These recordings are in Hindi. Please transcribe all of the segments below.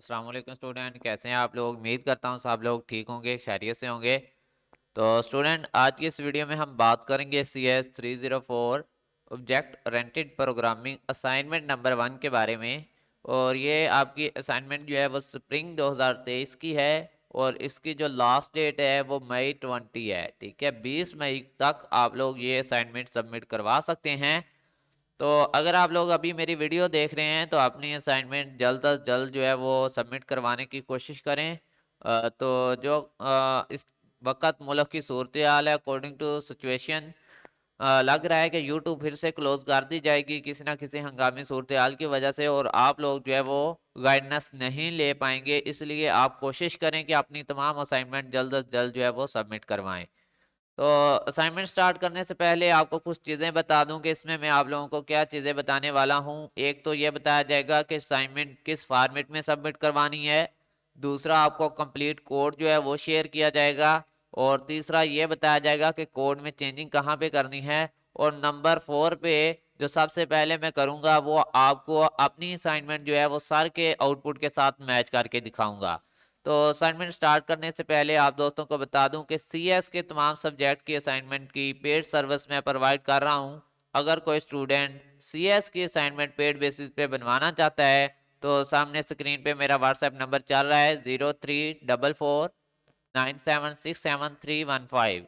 अस्सलाम वालेकुम स्टूडेंट, कैसे हैं आप लोग। उम्मीद करता हूँ सब लोग ठीक होंगे, खैरियत से होंगे। तो स्टूडेंट, आज की इस वीडियो में हम बात करेंगे CS 304 object oriented programming assignment number 1 के बारे में। और ये आपकी असाइनमेंट जो है वो स्प्रिंग 2023 की है और इसकी जो लास्ट डेट है वो मई 20 है। ठीक है, 20 मई तक आप लोग ये असाइनमेंट सबमिट करवा सकते हैं। तो अगर आप लोग अभी मेरी वीडियो देख रहे हैं तो अपनी असाइनमेंट जल्द अज जल्द जो है वो सबमिट करवाने की कोशिश करें। तो जो इस वक्त मुल्क की सूरत हाल है, अकॉर्डिंग टू सिचुएशन लग रहा है कि यूट्यूब फिर से क्लोज कर दी जाएगी किसी ना किसी हंगामी सूरत हाल की वजह से, और आप लोग जो है वो गाइडेंस नहीं ले पाएंगे। इसलिए आप कोशिश करें कि अपनी तमाम असाइनमेंट जल्द अज जल्द जो है वो सबमिट करवाएं। तो असाइनमेंट स्टार्ट करने से पहले आपको कुछ चीज़ें बता दूं कि इसमें मैं आप लोगों को क्या चीज़ें बताने वाला हूं। एक तो ये बताया जाएगा कि असाइनमेंट किस फॉर्मेट में सबमिट करवानी है। दूसरा, आपको कंप्लीट कोड जो है वो शेयर किया जाएगा। और तीसरा ये बताया जाएगा कि कोड में चेंजिंग कहाँ पे करनी है। और नंबर 4 पे जो सबसे पहले मैं करूँगा वो आपको अपनी असाइनमेंट जो है वो सर के आउटपुट के साथ मैच करके दिखाऊंगा। तो असाइनमेंट स्टार्ट करने से पहले आप दोस्तों को बता दूं कि CS के तमाम सब्जेक्ट की असाइनमेंट की पेड सर्विस मैं प्रोवाइड कर रहा हूं। अगर कोई स्टूडेंट CS की असाइनमेंट पेड बेसिस पे बनवाना चाहता है तो सामने स्क्रीन पे मेरा व्हाट्सएप नंबर चल रहा है 0344976731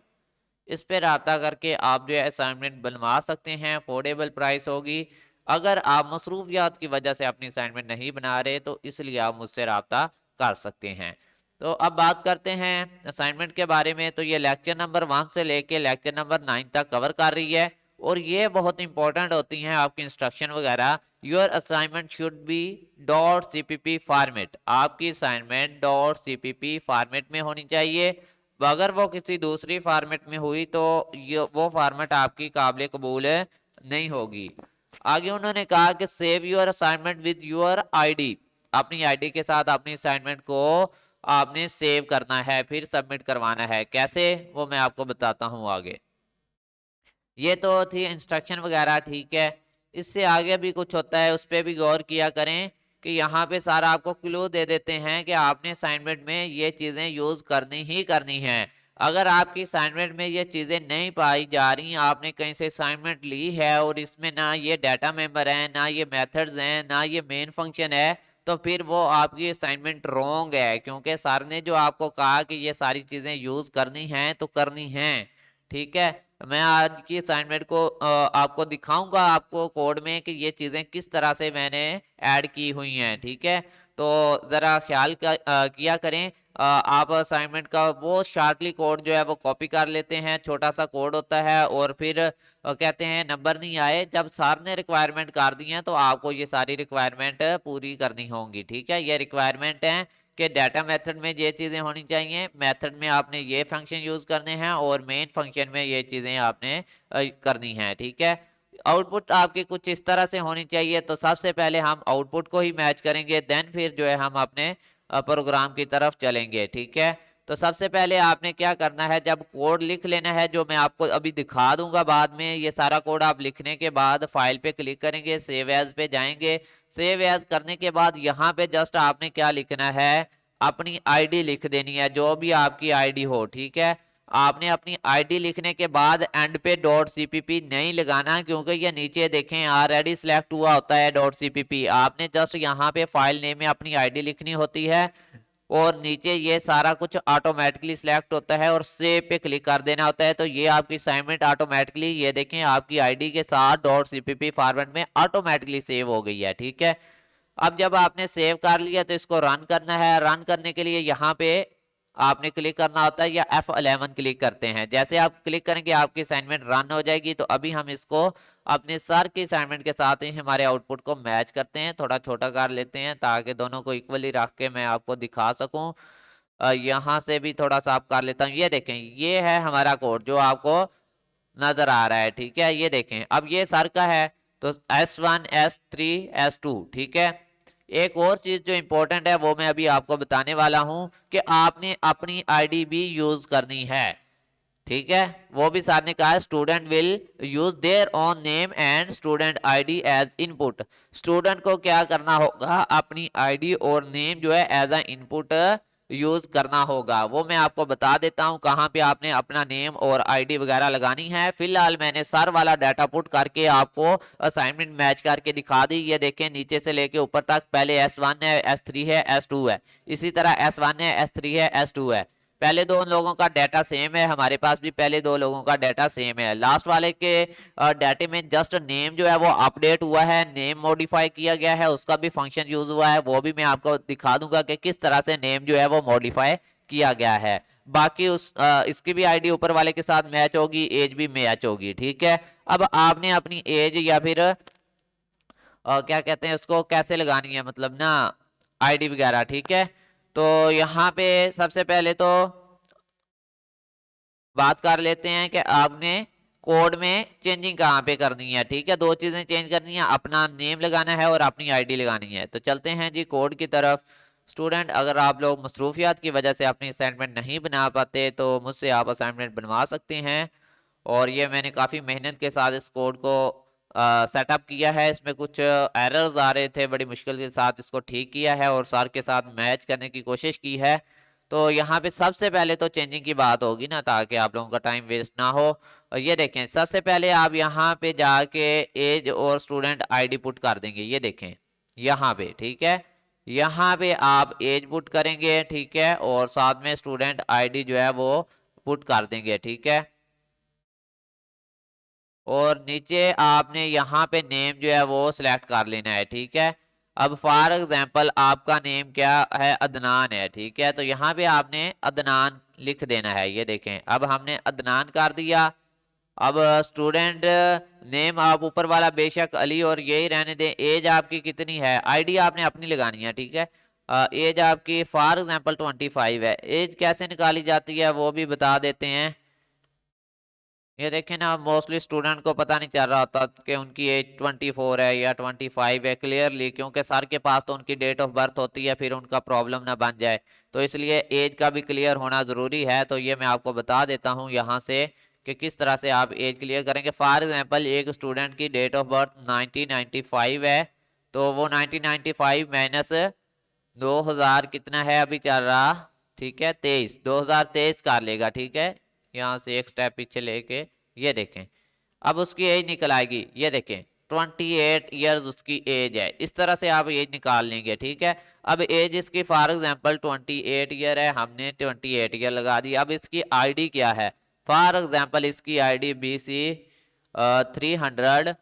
इस पे रब्ता करके आप जो है असाइनमेंट बनवा सकते हैं। अफोर्डेबल प्राइस होगी। अगर आप मसरूफियात की वजह से अपनी असाइनमेंट नहीं बना रहे तो इसलिए आप मुझसे रब्ता कर सकते हैं। तो अब बात करते हैं असाइनमेंट के बारे में। तो ये लेक्चर नंबर 1 से लेके लेक्चर नंबर 9 तक कवर कर रही है और ये बहुत इंपॉर्टेंट होती हैं आपकी इंस्ट्रक्शन वगैरह। Your assignment should be .cpp format. आपकी असाइनमेंट .cpp फॉर्मेट में होनी चाहिए। अगर वो किसी दूसरी फॉर्मेट में हुई तो वो फॉर्मेट आपकी काबिल कबूल नहीं होगी। आगे उन्होंने कहा कि save your assignment with your ID. अपनी आईडी के साथ अपनी असाइनमेंट को आपने सेव करना है, फिर सबमिट करवाना है। कैसे, वो मैं आपको बताता हूँ आगे। ये तो थी इंस्ट्रक्शन वगैरह, ठीक है। इससे आगे भी कुछ होता है, उस पर भी गौर किया करें कि यहाँ पे सारा आपको क्लू दे देते हैं कि आपने असाइनमेंट में ये चीज़ें यूज़ करनी ही करनी है। अगर आपकी असाइनमेंट में ये चीज़ें नहीं पाई जा रही, आपने कहीं से असाइनमेंट ली है और इसमें ना ये डाटा मेंबर है, ना ये मेथड्स हैं, ना ये मेन फंक्शन है, तो फिर वो आपकी असाइनमेंट रॉन्ग है। क्योंकि सर ने जो आपको कहा कि ये सारी चीज़ें यूज़ करनी हैं तो करनी हैं। ठीक है, मैं आज की असाइनमेंट को आपको दिखाऊंगा आपको कोड में कि ये चीज़ें किस तरह से मैंने ऐड की हुई हैं। ठीक है, तो ज़रा ख्याल किया करें। आप असाइनमेंट का वो शार्टली कोड जो है वो कॉपी कर लेते हैं, छोटा सा कोड होता है, और फिर कहते हैं नंबर नहीं आए। जब सर ने रिक्वायरमेंट कर दी है तो आपको ये सारी रिक्वायरमेंट पूरी करनी होंगी। ठीक है, ये रिक्वायरमेंट है कि डाटा मेथड में ये चीज़ें होनी चाहिए, मेथड में आपने ये फंक्शन यूज़ करने हैं और मेन फंक्शन में ये चीज़ें आपने करनी हैं। ठीक है, आउटपुट आपकी कुछ इस तरह से होनी चाहिए। तो सबसे पहले हम आउटपुट को ही मैच करेंगे, देन फिर जो है हम अपने प्रोग्राम की तरफ चलेंगे। ठीक है, तो सबसे पहले आपने क्या करना है, जब कोड लिख लेना है जो मैं आपको अभी दिखा दूंगा बाद में। ये सारा कोड आप लिखने के बाद फाइल पे क्लिक करेंगे, सेव एज पे जाएंगे। सेव एज करने के बाद यहाँ पे जस्ट आपने क्या लिखना है, अपनी आईडी लिख देनी है, जो भी आपकी आईडी हो। ठीक है, आपने अपनी आईडी लिखने के बाद एंड पे .cpp नहीं लगाना, क्योंकि ये नीचे देखें ऑलरेडी सिलेक्ट हुआ होता है .cpp। आपने जस्ट यहाँ पे फाइल नेम में अपनी आईडी लिखनी होती है और नीचे ये सारा कुछ ऑटोमेटिकली सिलेक्ट होता है और सेव पे क्लिक कर देना होता है। तो ये आपकी असाइनमेंट ऑटोमेटिकली, ये देखें, आपकी आईडी के साथ .cpp फॉर्मेट में ऑटोमेटिकली सेव हो गई है। ठीक है, अब जब आपने सेव कर लिया तो इसको रन करना है। रन करने के लिए यहाँ पे आपने क्लिक करना होता है या F11 क्लिक करते हैं। जैसे आप क्लिक करेंगे आपकी असाइनमेंट रन हो जाएगी। तो अभी हम इसको अपने सर की असाइनमेंट के साथ ही हमारे आउटपुट को मैच करते हैं। थोड़ा छोटा कर लेते हैं ताकि दोनों को इक्वली रख के मैं आपको दिखा सकूं। यहाँ से भी थोड़ा सा आप कर लेता हूँ। ये देखें, ये है हमारा कोड जो आपको नजर आ रहा है। ठीक है, ये देखें, अब ये सर का है तो S1 S3 S2। ठीक है, एक और चीज जो इंपॉर्टेंट है वो मैं अभी आपको बताने वाला हूं कि आपने अपनी आईडी भी यूज करनी है। ठीक है, वो भी सर ने कहा है student will use their own name and student ID as input. Student को क्या करना होगा, अपनी आईडी और नेम जो है एज अ इनपुट यूज करना होगा। वो मैं आपको बता देता हूँ कहाँ पे आपने अपना नेम और आईडी वगैरह लगानी है। फिलहाल मैंने सर वाला डाटा पुट करके आपको असाइनमेंट मैच करके दिखा दी। ये देखें नीचे से लेके ऊपर तक, पहले S1 है, S3 है, S2 है, इसी तरह S1 है, S3 है, S2 है। पहले दो लोगों का डाटा सेम है, हमारे पास भी पहले दो लोगों का डाटा सेम है। लास्ट वाले के डाटे में जस्ट नेम जो है वो अपडेट हुआ है, नेम मॉडिफाई किया गया है, उसका भी फंक्शन यूज हुआ है। वो भी मैं आपको दिखा दूंगा कि किस तरह से नेम जो है वो मॉडिफाई किया गया है। बाकी इसकी भी आईडी ऊपर वाले के साथ मैच होगी, एज भी मैच होगी। ठीक है, अब आपने अपनी एज या फिर क्या कहते हैं उसको, कैसे लगानी है मतलब ना, आईडी वगैरह। ठीक है, तो यहाँ पे सबसे पहले तो बात कर लेते हैं कि आपने कोड में चेंजिंग कहाँ पे करनी है। ठीक है, दो चीजें चेंज करनी है, अपना नेम लगाना है और अपनी आईडी लगानी है। तो चलते हैं जी कोड की तरफ। स्टूडेंट, अगर आप लोग मसरूफियात की वजह से अपनी असाइनमेंट नहीं बना पाते तो मुझसे आप असाइनमेंट बनवा सकते हैं। और ये मैंने काफ़ी मेहनत के साथ इस कोड को सेटअप किया है। इसमें कुछ एरर्स आ रहे थे, बड़ी मुश्किल के साथ इसको ठीक किया है और सर के साथ मैच करने की कोशिश की है। तो यहाँ पे सबसे पहले तो चेंजिंग की बात होगी ना, ताकि आप लोगों का टाइम वेस्ट ना हो। और ये देखें, सबसे पहले आप यहाँ पे जाके एज और स्टूडेंट आईडी पुट कर देंगे। ये देखें यहाँ पे, ठीक है, यहाँ पे आप एज पुट करेंगे। ठीक है, और साथ में स्टूडेंट आईडी जो है वो पुट कर देंगे। ठीक है, और नीचे आपने यहाँ पे नेम जो है वो सिलेक्ट कर लेना है। ठीक है, अब फॉर एग्जांपल आपका नेम क्या है, अदनान है। ठीक है, तो यहाँ पे आपने अदनान लिख देना है। ये देखें, अब हमने अदनान कर दिया। अब स्टूडेंट नेम आप ऊपर वाला बेशक अली और यही रहने दें। एज आपकी कितनी है, आईडी आपने अपनी लगानी है। ठीक है, एज आपकी फॉर एग्जांपल 25 है। एज कैसे निकाली जाती है वो भी बता देते हैं। ये देखें ना, मोस्टली स्टूडेंट को पता नहीं चल रहा होता कि उनकी एज 24 है या 25 है क्लियरली, क्योंकि सर के पास तो उनकी डेट ऑफ बर्थ होती है, फिर उनका प्रॉब्लम ना बन जाए। तो इसलिए एज का भी क्लियर होना ज़रूरी है। तो ये मैं आपको बता देता हूँ यहाँ से कि किस तरह से आप एज क्लियर करेंगे। फॉर एग्जांपल एक स्टूडेंट की डेट ऑफ बर्थ 1995 है, तो वो 1995 माइनस 2000 कितना है अभी चल रहा, ठीक है 23, 2023 कर लेगा। ठीक है, यहाँ से एक स्टेप पीछे लेके ये देखें, अब उसकी एज निकल आएगी। ये देखें 28 ईयर्स उसकी एज है। इस तरह से आप एज निकाल लेंगे। ठीक है, अब एज इसकी फॉर एग्जांपल 28 ईयर है, हमने 28 ईयर लगा दी। अब इसकी आईडी क्या है, फॉर एग्जांपल इसकी आईडी BC 320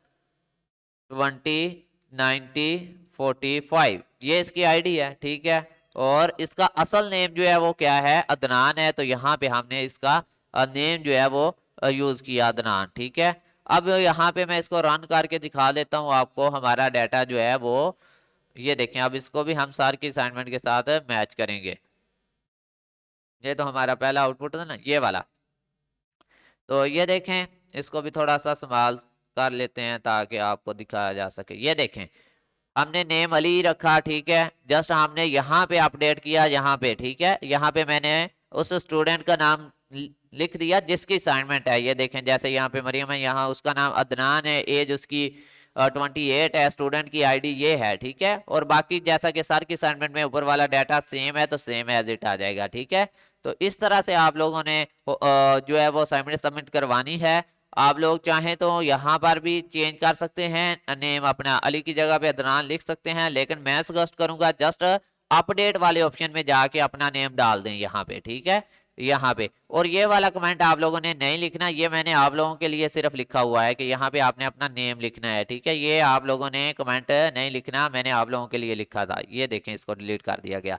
90 45, ये इसकी आईडी है। ठीक है, और इसका असल नेम जो है वो क्या है, अदनान है। तो यहाँ पे हमने इसका नेम जो है वो यूज किया, अदनान। ठीक है, अब यहाँ पे मैं इसको रन करके दिखा देता हूँ आपको, हमारा डाटा जो है वो ये देखें। अब इसको भी हम सर की असाइनमेंट के साथ मैच करेंगे। ये तो हमारा पहला आउटपुट था ना, ये वाला। तो ये देखें, इसको भी थोड़ा सा संभाल कर लेते हैं ताकि आपको दिखाया जा सके। ये देखें, हमने नेम अली रखा। ठीक है, जस्ट हमने यहाँ पे अपडेट किया, यहाँ पे। ठीक है, यहाँ पे मैंने उस स्टूडेंट का नाम लिख दिया जिसकी असाइनमेंट है। ये देखें, जैसे यहाँ पे मरियम है, यहाँ उसका नाम अदनान है, एज उसकी 28 है, स्टूडेंट की आईडी ये है। ठीक है, और बाकी जैसा कि सर की असाइनमेंट में ऊपर वाला डाटा सेम है तो सेम एज इट आ जाएगा। ठीक है, तो इस तरह से आप लोगों ने जो है वो असाइनमेंट सबमिट करवानी है। आप लोग चाहें तो यहाँ पर भी चेंज कर सकते हैं, नेम अपना अली की जगह पे अदनान लिख सकते हैं, लेकिन मैं सजेस्ट करूंगा जस्ट अपडेट वाले ऑप्शन में जाके अपना नेम डाल दें यहाँ पे। ठीक है, यहाँ पे। और ये वाला कमेंट आप लोगों ने नहीं लिखना, ये मैंने आप लोगों के लिए सिर्फ लिखा हुआ है कि यहाँ पे आपने अपना नेम लिखना है। ठीक है, ये आप लोगों ने कमेंट नहीं लिखना, मैंने आप लोगों के लिए लिखा था। ये देखें, इसको डिलीट कर दिया गया।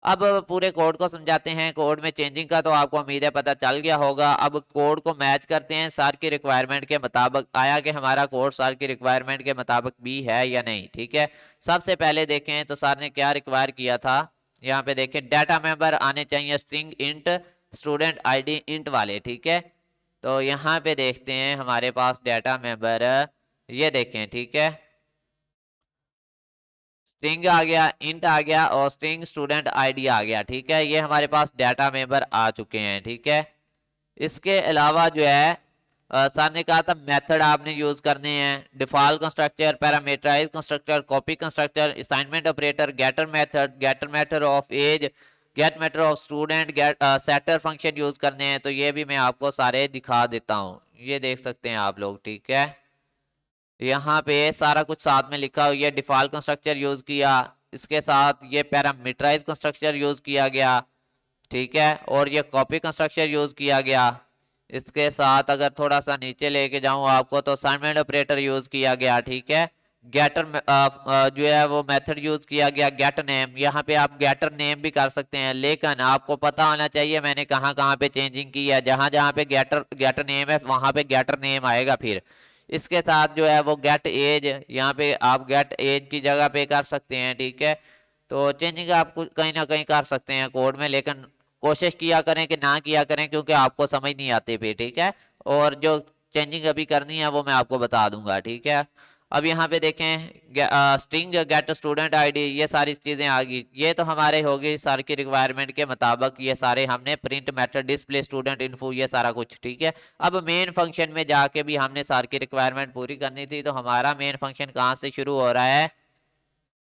अब पूरे कोड को समझाते हैं। कोड में चेंजिंग का तो आपको उम्मीद है पता चल गया होगा। अब कोड को मैच करते हैं सर की रिक्वायरमेंट के मुताबिक, आया कि हमारा कोड सर की रिक्वायरमेंट के मुताबिक भी है या नहीं। ठीक है, सबसे पहले देखें तो सर ने क्या रिक्वायर किया था। यहाँ पे देखें, डाटा मेंबर आने चाहिए string int, student ID int वाले। ठीक है, तो यहाँ पे देखते हैं हमारे पास डाटा मेंबर, ये देखें। ठीक है, स्ट्रिंग आ गया, इंट आ गया और स्ट्रिंग स्टूडेंट आईडी आ गया। ठीक है, ये हमारे पास डाटा मेंबर आ चुके हैं। ठीक है, इसके अलावा जो है सर ने कहा था मेथड आपने यूज करने हैं, default constructor, parameterise constructor, copy constructor, assignment operator, getter method of age, get method of student, get setter function use करने हैं। तो ये भी मैं आपको सारे दिखा देता हूँ, ये देख सकते हैं आप लोग, ठीक है। यहाँ पे सारा कुछ साथ में लिखा हुआ है। डिफॉल्ट कंस्ट्रक्टर यूज किया, इसके साथ ये पैरामीटराइज कंस्ट्रक्टर यूज किया गया, ठीक है, और ये कॉपी कंस्ट्रक्टर यूज किया गया। इसके साथ अगर थोड़ा सा नीचे लेके जाऊं आपको तो असाइनमेंट ऑपरेटर यूज किया गया, ठीक है। गेटर जो है वो मेथड यूज किया गया, गेट नेम। यहाँ पे आप गेटर नेम भी कर सकते हैं, लेकिन आपको पता होना चाहिए मैंने कहाँ कहाँ पे चेंजिंग की है। जहाँ जहाँ पे गेटर नेम है वहां पे गेटर नेम आएगा। फिर इसके साथ जो है वो गेट एज, यहाँ पे आप गेट एज की जगह पे कर सकते हैं, ठीक है। तो चेंजिंग आप कहीं ना कहीं कर सकते हैं कोड में, लेकिन कोशिश किया करें कि ना किया करें, क्योंकि आपको समझ नहीं आती फिर, ठीक है। और जो चेंजिंग अभी करनी है वो मैं आपको बता दूंगा, ठीक है। अब यहाँ पे देखें स्ट्रिंग गेट स्टूडेंट आईडी, ये सारी चीजें आ गई। ये तो हमारे होगी सर की रिक्वायरमेंट के मुताबिक, ये सारे हमने print method, display student info, ये सारा कुछ, ठीक है। अब मेन फंक्शन में जाके भी हमने सर की रिक्वायरमेंट पूरी करनी थी। तो हमारा मेन फंक्शन कहाँ से शुरू हो रहा है,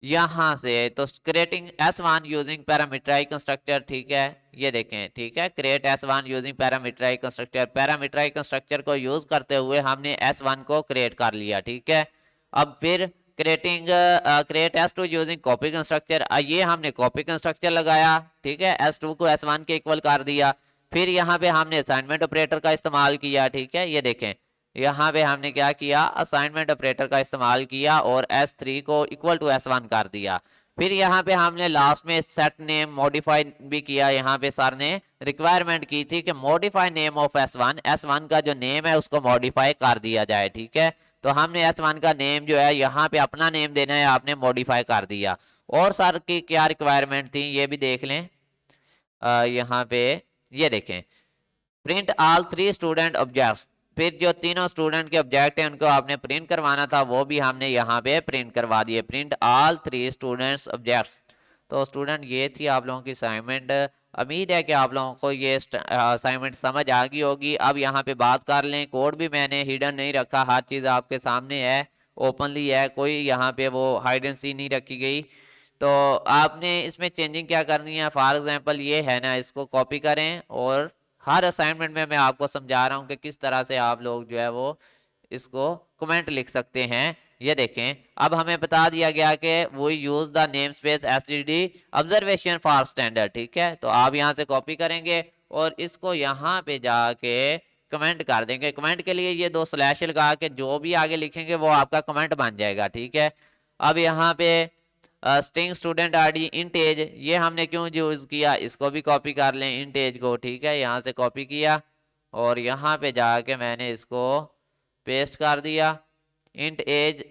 यहाँ से। तो creating S1 using parameterise constructor, ठीक है, ये देखें, ठीक है। Create S1 using parameterise constructor, parameterise constructor को यूज करते हुए हमने S1 को क्रिएट कर लिया, ठीक है। अब फिर create S2 using copy constructor, ये हमने कॉपी कंस्ट्रक्टर लगाया, ठीक है। S2 को S1 के इक्वल कर दिया। फिर यहाँ पे हमने असाइनमेंट ऑपरेटर का इस्तेमाल किया, ठीक है, ये देखें। यहाँ पे हमने क्या किया, असाइनमेंट ऑपरेटर का इस्तेमाल किया और S3 को इक्वल टू S1 कर दिया। फिर यहाँ पे हमने लास्ट में सेट नेम मॉडिफाई भी किया। यहाँ पे सर ने रिक्वायरमेंट की थी कि मॉडिफाई नेम ऑफ S1 का जो नेम है उसको मॉडिफाई कर दिया जाए, ठीक है। तो हमने S1 का नेम जो है यहाँ पे अपना नेम देना है, आपने मॉडिफाई कर दिया। और सर की क्या रिक्वायरमेंट थी ये भी देख लें। यहाँ पे ये देखें, प्रिंट ऑल 3 स्टूडेंट ऑब्जेक्ट्स। फिर जो तीनों स्टूडेंट के ऑब्जेक्ट हैं उनको आपने प्रिंट करवाना था, वो भी हमने यहाँ पे प्रिंट करवा दिए, प्रिंट ऑल 3 स्टूडेंट्स ऑब्जेक्ट्स। तो स्टूडेंट ये थी आप लोगों की असाइनमेंट। उम्मीद है कि आप लोगों को ये असाइनमेंट समझ आ गई होगी। अब यहाँ पे बात कर लें, कोड भी मैंने हिडन नहीं रखा, हर चीज़ आपके सामने है, ओपनली है, कोई यहाँ पे वो हाइड एंड सी नहीं रखी गई। तो आपने इसमें चेंजिंग क्या करनी है, फॉर एग्जांपल ये है ना, इसको कॉपी करें और हर असाइनमेंट में मैं आपको समझा रहा हूँ कि किस तरह से आप लोग जो है वो इसको कमेंट लिख सकते हैं। ये देखें, अब हमें बता दिया गया कि वो use the name space STD observation for standard, ठीक है। तो आप यहाँ से कॉपी करेंगे और इसको यहाँ पे जाके कमेंट कर देंगे। कमेंट के लिए ये 2 स्लैश लगा के जो भी आगे लिखेंगे वो आपका कमेंट बन जाएगा, ठीक है। अब यहाँ पे string student ID int age, ये हमने क्यों यूज किया, इसको भी कॉपी कर लें इंट एज को, ठीक है। यहाँ से कॉपी किया और यहाँ पे जाके मैंने इसको पेस्ट कर दिया, इंट एज,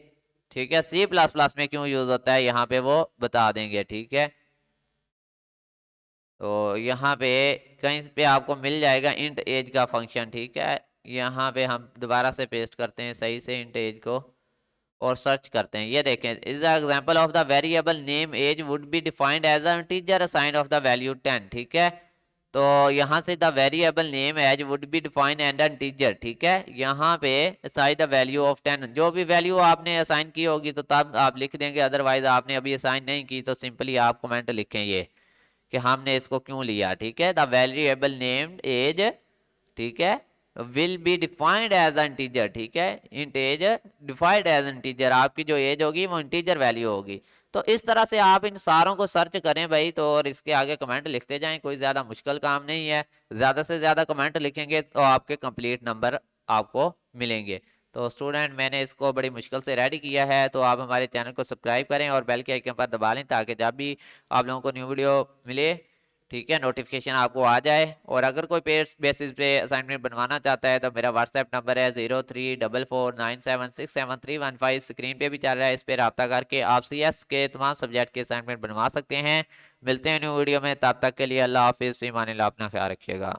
ठीक है। सी प्लस प्लस में क्यों यूज होता है यहाँ पे वो बता देंगे, ठीक है। तो यहाँ पे कहीं पे आपको मिल जाएगा इंट एज का फंक्शन, ठीक है। यहाँ पे हम दोबारा से पेस्ट करते हैं सही से इंट एज को और सर्च करते हैं। ये देखें, is the example of the variable name age would be defined as a integer assigned of the value 10, ठीक है। तो यहाँ से the variable name age would be defined and integer, ठीक है। यहाँ पे असाइन द वैल्यू ऑफ 10, जो भी वैल्यू आपने असाइन की होगी तो तब आप लिख देंगे, अदरवाइज आपने अभी असाइन नहीं की तो सिंपली आप कमेंट लिखें ये कि हमने इसको क्यों लिया, ठीक है। द वेरिएबल नेम्ड एज, ठीक है, will be defined as integer, ठीक है। Int age defined as integer, आपकी जो एज होगी वो इंटीजर वैल्यू होगी। तो इस तरह से आप इन सारों को सर्च करें भाई, तो और इसके आगे कमेंट लिखते जाएं, कोई ज़्यादा मुश्किल काम नहीं है। ज़्यादा से ज़्यादा कमेंट लिखेंगे तो आपके कंप्लीट नंबर आपको मिलेंगे। तो स्टूडेंट मैंने इसको बड़ी मुश्किल से रेडी किया है, तो आप हमारे चैनल को सब्सक्राइब करें और बेल के आइकन पर दबा लें ताकि जब भी आप लोगों को न्यू वीडियो मिले, ठीक है, नोटिफिकेशन आपको आ जाए। और अगर कोई पेड बेसिस पे असाइनमेंट बनवाना चाहता है तो मेरा व्हाट्सएप नंबर है 034497673115, स्क्रीन पे भी चल रहा है, इस पर रब्ता करके आप CS के तमाम सब्जेक्ट के असाइनमेंट बनवा सकते हैं। मिलते हैं न्यू वीडियो में, तब तक के लिए अल्लाह हाफिज़, फ़ी अमान अल्लाह, अपना ख्याल रखिएगा।